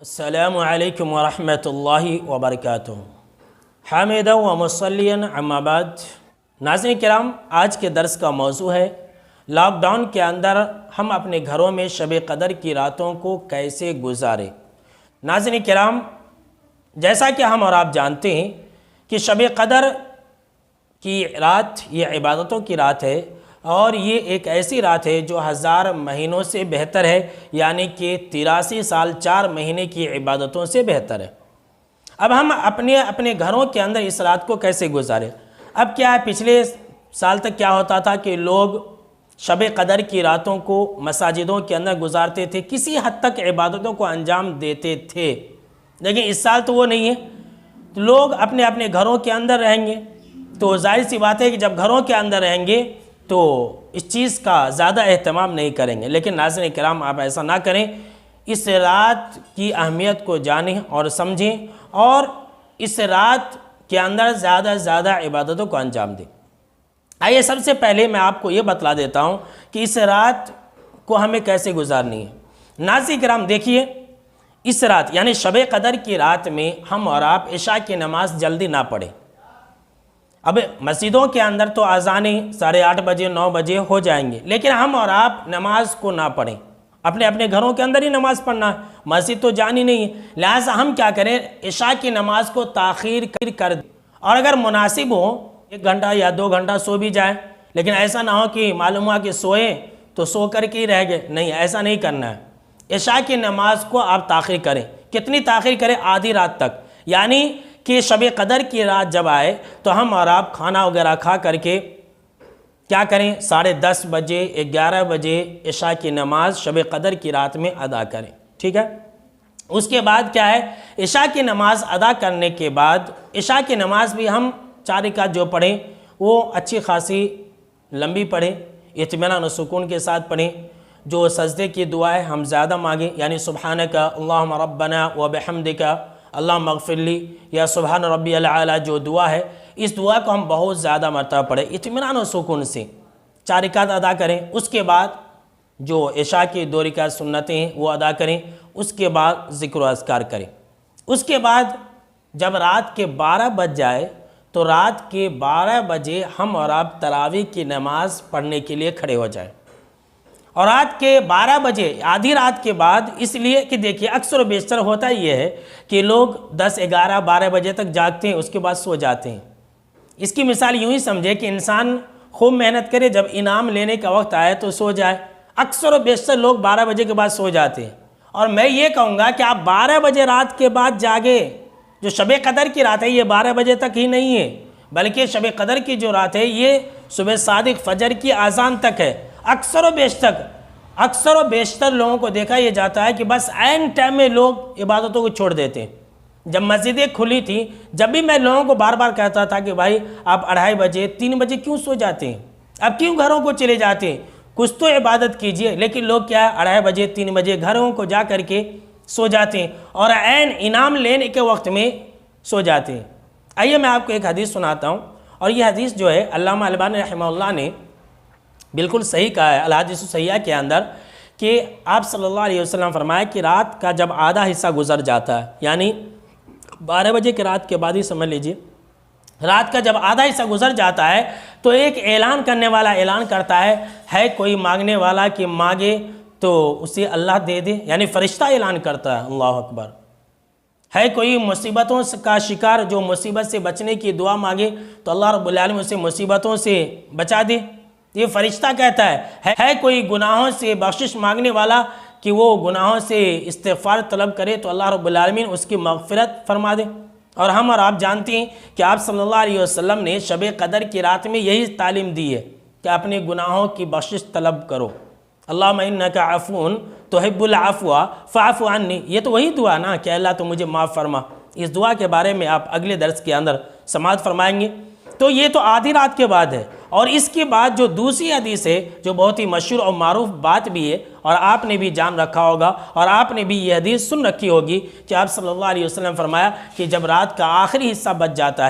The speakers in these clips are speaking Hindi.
अस्सलामु अलैकुम वरहमतुल्लाहि वबरकातुहू। हामिदा व मुसल्लियन अम्मा बाद। नाज़रीन किराम, आज के दर्स का मौजू है लॉकडाउन के अंदर हम अपने घरों में शब क़दर की रातों को कैसे गुजारें। नाज़रीन किराम, जैसा कि हम और आप जानते हैं कि शब क़दर की रात ये इबादतों की रात है और ये एक ऐसी रात है जो 1000 महीनों से बेहतर है, यानी कि 83 साल 4 महीने की इबादतों से बेहतर है। अब हम अपने घरों के अंदर इस रात को कैसे गुजारें। अब क्या है, पिछले साल तक क्या होता था कि लोग शब क़दर की रातों को मसाजिदों के अंदर गुजारते थे, किसी हद तक इबादतों को अंजाम देते थे। लेकिन इस साल तो वो नहीं है, तो लोग अपने अपने घरों के अंदर रहेंगे, तो जाहिर सी बात है कि जब घरों के अंदर रहेंगे तो इस चीज़ का ज़्यादा एहतमाम नहीं करेंगे। लेकिन नाज़रीन किराम, आप ऐसा ना करें, इस रात की अहमियत को जानें और समझें और इस रात के अंदर ज़्यादा से ज़्यादा इबादतों को अंजाम दें। आइए सबसे पहले मैं आपको ये बतला देता हूँ कि इस रात को हमें कैसे गुजारनी है। नाज़रीन किराम देखिए, इस रात यानी शब क़दर की रात में हम और आप इशा की नमाज जल्दी ना पढ़ें। अब मस्जिदों के अंदर तो अज़ानें 8:30 बजे 9 बजे हो जाएंगे, लेकिन हम और आप नमाज को ना पढ़ें। अपने अपने घरों के अंदर ही नमाज पढ़ना है, मस्जिद तो जानी नहीं है। लिहाजा हम क्या करें, इशा की नमाज को ताख़ीर कर दें और अगर मुनासिब हो 1 घंटा या 2 घंटा सो भी जाए। लेकिन ऐसा ना हो कि मालूम हुआ कि सोए तो सो करके ही रह गए, नहीं, ऐसा नहीं करना है। इशा की नमाज को आप ताख़ीर करें। कितनी ताख़ीर करें? आधी रात तक, यानी कि शब क़दर की रात जब आए तो हम और आप खाना वगैरह खा करके क्या करें, 10:30 बजे 11 बजे इशा की नमाज शब क़दर की रात में अदा करें। ठीक है। उसके बाद क्या है, इशा की नमाज अदा करने के बाद इशा की नमाज भी हम 4 रकात जो पढ़ें वो अच्छी खासी लंबी पढ़ें, इत्मीनान और सुकून के साथ पढ़ें। जो सजदे की दुआ है हम ज़्यादा मांगें, यानी सुब्हानका अल्लाहुम्मा रब्बना व बिहम्दिका अल्लाहुम्मा मग़फ़िरली या सुब्हान रब्बियल आला, जो दुआ है इस दुआ को हम बहुत ज़्यादा मरतबा पढ़ें, इत्मीनान और सुकून से 4 रकात अदा करें। उसके बाद जो इशा की 2 रकात सुन्नतें हैं वो अदा करें। उसके बाद ज़िक्र व अज़कार करें। उसके बाद जब रात के 12 बज जाए तो रात के 12 बजे हम और आप तरावी की नमाज़ पढ़ने के लिए खड़े हो जाएं। और रात के 12 बजे आधी रात के बाद, इसलिए कि देखिए अक्सर बेशतर होता ये है कि लोग 10, 11, 12 बजे तक जागते हैं, उसके बाद सो जाते हैं। इसकी मिसाल यूँ ही समझे कि इंसान खूब मेहनत करे, जब इनाम लेने का वक्त आए तो सो जाए। अक्सर बेशतर लोग 12 बजे के बाद सो जाते हैं। और मैं ये कहूँगा कि आप 12 बजे रात के बाद जागे। जो शब क़दर की रात है ये 12 बजे तक ही नहीं है, बल्कि शब क़दर की जो रात है ये सुबह सादिक फजर की अजान तक है। अक्सर व बेशतर लोगों को देखा यह जाता है कि बस ऐन टाइम में लोग इबादतों को छोड़ देते हैं। जब मस्जिदें खुली थी, जब भी मैं लोगों को बार बार कहता था कि भाई आप 2:30 बजे 3 बजे क्यों सो जाते हैं, अब क्यों घरों को चले जाते हैं, कुछ तो इबादत कीजिए। लेकिन लोग क्या है, 2:30 बजे 3 बजे घरों को जा करके सो जाते हैं और ऐन इनाम लेने के वक्त में सो जाते हैं। आइए मैं आपको एक हदीस सुनाता हूँ, और यह हदीस जो है अल्लामा अलबानी रहमहुल्लाह ने बिल्कुल सही कहा है अल हदीस सहीहा के अंदर कि आप सल्लल्लाहु अलैहि वसल्लम फरमाया कि रात का जब आधा हिस्सा गुजर जाता है, यानी 12 बजे के रात के बाद ही समझ लीजिए, रात का जब आधा हिस्सा गुजर जाता है तो एक ऐलान करने वाला ऐलान करता है कोई मांगने वाला कि मांगे तो उसे अल्लाह दे दे, यानी फ़रिश्ता ऐलान करता है, अल्लाह अकबर। है कोई मुसीबतों का शिकार जो मुसीबत से बचने की दुआ मांगे तो अल्लाह रब्बुल आलमीन उसे मुसीबतों से बचा दे, ये फरिश्ता कहता है कोई गुनाहों से बख्शिश मांगने वाला कि वो गुनाहों से इस्तिग़फ़ार तलब करे तो अल्लाह रब्बुल आलमीन उसकी मग़फ़िरत फरमा दे। और हम और आप जानते हैं कि आप सल्लल्लाहु अलैहि वसल्लम ने शब क़दर की रात में यही तालीम दी है कि अपने गुनाहों की बख्शिश तलब करो। अल्लाहुम्मा इन्नका अफ़ून तुहिब्बुल अफ़्वा फ़अफ़ु अन्नी, ये तो वही दुआ ना कि अल्लाह तो मुझे माफ़ फरमा। इस दुआ के बारे में आप अगले दर्स के अंदर समाअत फरमाएंगे। तो ये तो आधी रात के बाद है। और इसके बाद जो दूसरी हदीस है जो बहुत ही मशहूर और मारूफ बात भी है, और आपने भी जान रखा होगा और आपने भी ये हदीस सुन रखी होगी कि आप सल्लल्लाहु अलैहि वसल्लम फरमाया कि जब रात का आखिरी हिस्सा बच जाता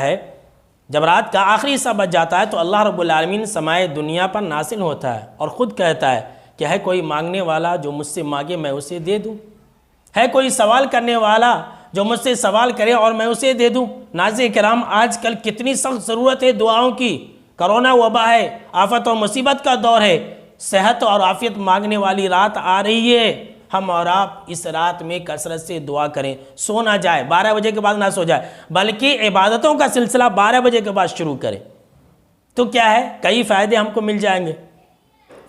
है, तो अल्लाह रब्बुल आलमीन समाए दुनिया पर नासिल होता है और ख़ुद कहता है कि है कोई मांगने वाला जो मुझसे मांगे मैं उसे दे दूँ। है कोई सवाल करने वाला जो मुझसे सवाल करे और मैं उसे दे दूं? नाज़रीन किराम, आजकल कितनी सख्त ज़रूरत है दुआओं की। कोरोना वबा है, आफत और मुसीबत का दौर है, सेहत और आफियत मांगने वाली रात आ रही है। हम और आप इस रात में कसरत से दुआ करें, सो ना जाए, 12 बजे के बाद ना सो जाए, बल्कि इबादतों का सिलसिला 12 बजे के बाद शुरू करें। तो क्या है, कई फ़ायदे हमको मिल जाएंगे।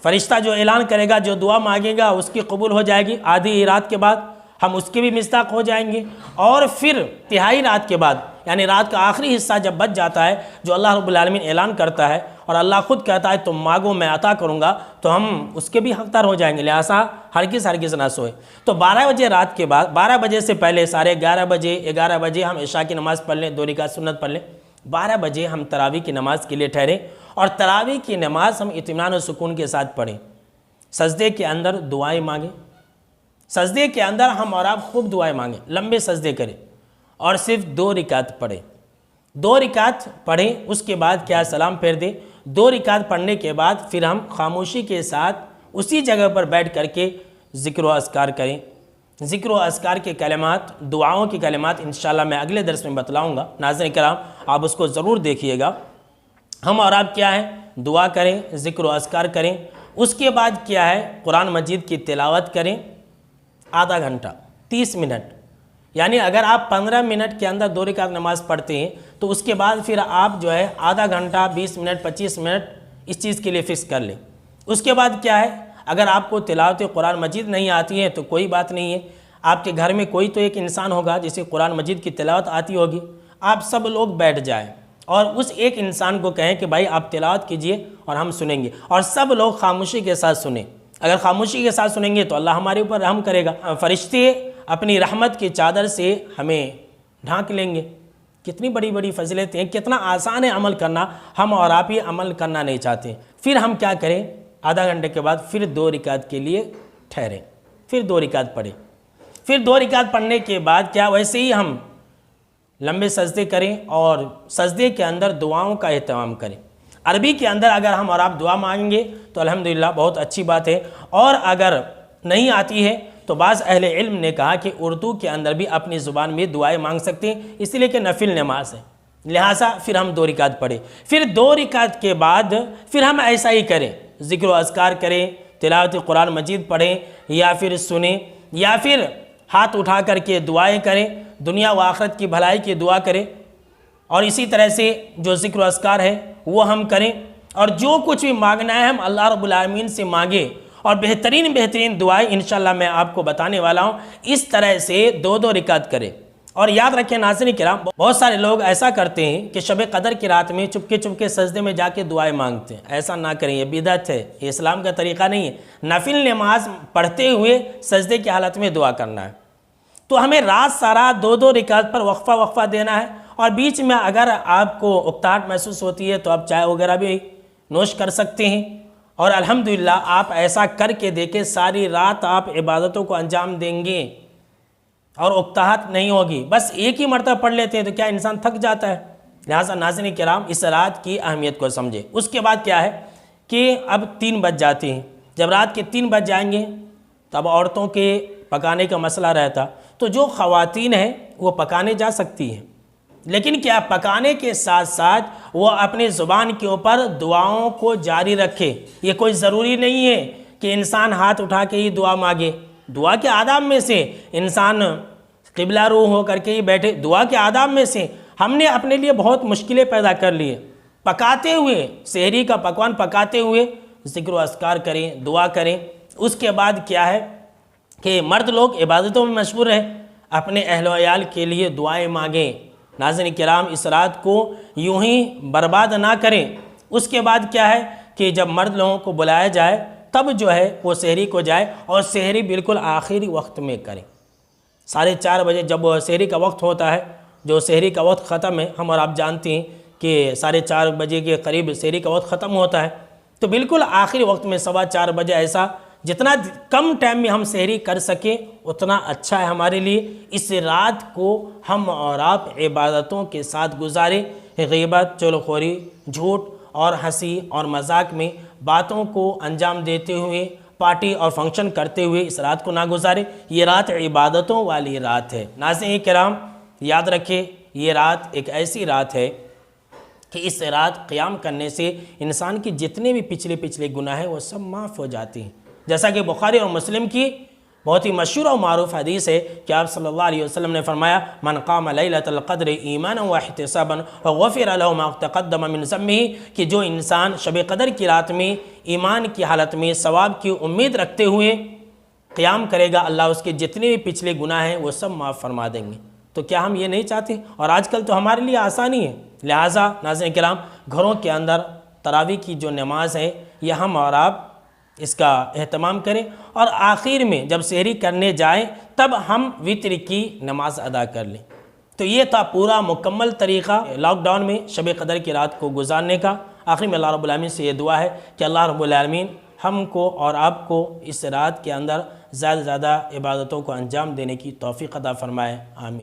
फरिश्ता जो ऐलान करेगा, जो दुआ मांगेगा उसकी कबूल हो जाएगी। आधी रात के बाद हम उसके भी मिस्ताक हो जाएंगे। और फिर तिहाई रात के बाद, यानी रात का आखिरी हिस्सा जब बच जाता है, जो अल्लाह रब्बुल आलमीन ऐलान करता है और अल्लाह खुद कहता है तुम मांगो मैं अता करूँगा, तो हम उसके भी हकदार हो जाएंगे। लिहाजा हरगिज़ ना सोए। तो 12 बजे रात के बाद, 12 बजे से पहले 11:30 बजे 11 बजे हम इशा की नमाज़ पढ़ लें, 2 रकात सुन्नत पढ़ लें। 12 बजे हम तरावी की नमाज़ के लिए ठहरें और तरावी की नमाज़ हम इत्मीनान और सुकून के साथ पढ़ें। सजदे के अंदर दुआएं मांगें। सजदे के अंदर हम और आप खूब दुआएं मांगें, लंबे सजदे करें और सिर्फ 2 रकात पढ़ें। 2 रकात पढ़ें, उसके बाद क्या सलाम फेर दें। 2 रकात पढ़ने के बाद फिर हम खामोशी के साथ उसी जगह पर बैठ करके ज़िक्र व अस्कार करें। ज़िक्र व अस्कार के कलिमात, दुआओं के कलिमात इंशाअल्लाह मैं अगले दर्स में बतलाऊँगा। नाज़रीन किराम, आप उसको ज़रूर देखिएगा। हम और आप क्या है, दुआ करें, ज़िक्र व अस्कार करें। उसके बाद क्या है, कुरान मजीद की तिलावत करें आधा घंटा 30 मिनट। यानी अगर आप 15 मिनट के अंदर 2 रकात नमाज़ पढ़ते हैं तो उसके बाद फिर आप जो है आधा घंटा 20 मिनट 25 मिनट इस चीज़ के लिए फ़िक्स कर लें। उसके बाद क्या है, अगर आपको तिलावत कुरान मजीद नहीं आती है तो कोई बात नहीं है, आपके घर में कोई तो एक इंसान होगा जिसे कुरान मजीद की तिलावत आती होगी। आप सब लोग बैठ जाएँ और उस एक इंसान को कहें कि भाई आप तिलावत कीजिए और हम सुनेंगे, और सब लोग खामोशी के साथ सुने। अगर खामोशी के साथ सुनेंगे तो अल्लाह हमारे ऊपर रहम करेगा, फरिश्ते अपनी रहमत की चादर से हमें ढांक लेंगे। कितनी बड़ी बड़ी फजीलतें हैं, कितना आसान है अमल करना। हम और आप ही अमल करना नहीं चाहते। फिर हम क्या करें, आधा घंटे के बाद फिर 2 रकात के लिए ठहरें, फिर 2 रकात पढ़ें। फिर 2 रकात पढ़ने के बाद क्या, वैसे ही हम लंबे सजदे करें और सजदे के अंदर दुआओं का एहतमाम करें। अरबी के अंदर अगर हम और आप दुआ मांगेंगे तो अल्हम्दुलिल्लाह बहुत अच्छी बात है, और अगर नहीं आती है तो बाज़ अहले इल्म ने कहा कि उर्दू के अंदर भी अपनी ज़ुबान में दुआएं मांग सकते हैं, इसलिए कि नफिल नमाज है। लिहाजा फिर हम 2 रकात पढ़ें। फिर 2 रकात के बाद फिर हम ऐसा ही करें, ज़िक्र व अस्कार करें, तिलावत कुरान मजीद पढ़ें या फिर सुने, या फिर हाथ उठा करके दुआएं करें, दुनिया व आखिरत की भलाई की दुआ करें। और इसी तरह से जो ज़िक्र अस्कार है वो हम करें, और जो कुछ भी मांगना है हम अल्लाह रब्बुल आलमीन से मांगे। और बेहतरीन दुआएं इंशाअल्लाह मैं आपको बताने वाला हूँ। इस तरह से 2-2 रकात करें। और याद रखें नाज़रीन किराम, बहुत सारे लोग ऐसा करते हैं कि शब कदर की रात में चुपके सजदे में जाके दुआएं मांगते हैं। ऐसा ना करें, ये बिदअत है, ये इस्लाम का तरीक़ा नहीं है। नफिल नमाज पढ़ते हुए सजदे की हालत में दुआ करना है। तो हमें रात सारा 2-2 रकात पर वक्फ़ा देना है। और बीच में अगर आपको उकताहट महसूस होती है तो आप चाय वगैरह भी नोश कर सकते हैं। और अल्हम्दुलिल्लाह आप ऐसा करके देखें, सारी रात आप इबादतों को अंजाम देंगे और उकताहट नहीं होगी। बस एक ही मरतबा पढ़ लेते हैं तो क्या इंसान थक जाता है। लिहाजा नाज़रीन किराम, इस रात की अहमियत को समझें। उसके बाद क्या है कि अब 3 बज जाते हैं। जब रात के 3 बज जाएंगे तब औरतों के पकाने का मसला रहता, तो जो ख़वातीन हैं वो पकाने जा सकती हैं, लेकिन क्या पकाने के साथ साथ वो अपनी ज़ुबान के ऊपर दुआओं को जारी रखे। ये कोई ज़रूरी नहीं है कि इंसान हाथ उठा के ही दुआ मांगे। दुआ के आदाब में से इंसान क़िबला रू हो करके ही बैठे। दुआ के आदाब में से हमने अपने लिए बहुत मुश्किलें पैदा कर ली। पकाते हुए, सहरी का पकवान पकाते हुए ज़िक्र अस्कार करें, दुआ करें। उसके बाद क्या है कि मर्द लोग इबादतों में मशगूल हैं, अपने अहलो अयाल के लिए दुआएं मांगें। नाज़रीन किराम, इस रात को यूं ही बर्बाद ना करें। उसके बाद क्या है कि जब मर्द लोगों को बुलाया जाए तब जो है वो सहरी को जाए, और सहरी बिल्कुल आखिरी वक्त में करें। 4:30 बजे जब सहरी का वक्त होता है, जो सहरी का वक्त ख़त्म है, हम और आप जानते हैं कि 4:30 बजे के करीब सहरी का वक्त ख़त्म होता है, तो बिल्कुल आखिरी वक्त में 4:15 बजे, ऐसा जितना कम टाइम में हम सहरी कर सकें उतना अच्छा है हमारे लिए। इस रात को हम और आप इबादतों के साथ गुजारें। ग़ीबत, चुगलखोरी, झूठ और हंसी और मजाक में बातों को अंजाम देते हुए पार्टी और फंक्शन करते हुए इस रात को ना गुजारे। ये रात इबादतों वाली रात है। नाज़रीन किराम, याद रखें, ये रात एक ऐसी रात है कि इस रात क़याम करने से इंसान की जितने भी पिछले गुनाह हैं वो सब माफ़ हो जाती हैं। जैसा कि बुखारी और मुस्लिम की बहुत ही मशहूर और मारूफ हदीस है कि आप सल्लल्लाहु अलैहि वसल्लम ने फरमाया, मन क़ाम लैलतल क़द्र ईमानन व इहतिसाबन ग़ुफ़िर लहु मा तक़द्दम मिन ज़म्बिही, कि जो इंसान शब क़द्र की रात में ईमान की हालत में सवाब की उम्मीद रखते हुए क़याम करेगा, अल्लाह उसके जितने भी पिछले गुनाह हैं वो सब माफ़ फरमा देंगे। तो क्या हम ये नहीं चाहते? और आजकल तो हमारे लिए आसानी है। लिहाजा नाज़रीन किराम, घरों के अंदर तरावी की जो नमाज है ये हम और आप इसका एहतमाम करें, और आखिर में जब सहरी करने जाएं तब हम वित्र की नमाज अदा कर लें। तो ये था पूरा मुकम्मल तरीक़ा लॉकडाउन में शब क़द्र की रात को गुजारने का। आखिर में अल्लाह रब्बुल आलमीन से ये दुआ है कि अल्लाह रब्बुल आलमीन हमको और आपको इस रात के अंदर ज़्यादा से ज़्यादा इबादतों को अंजाम देने की तौफ़ीक़ अता फ़रमाए। आमीन।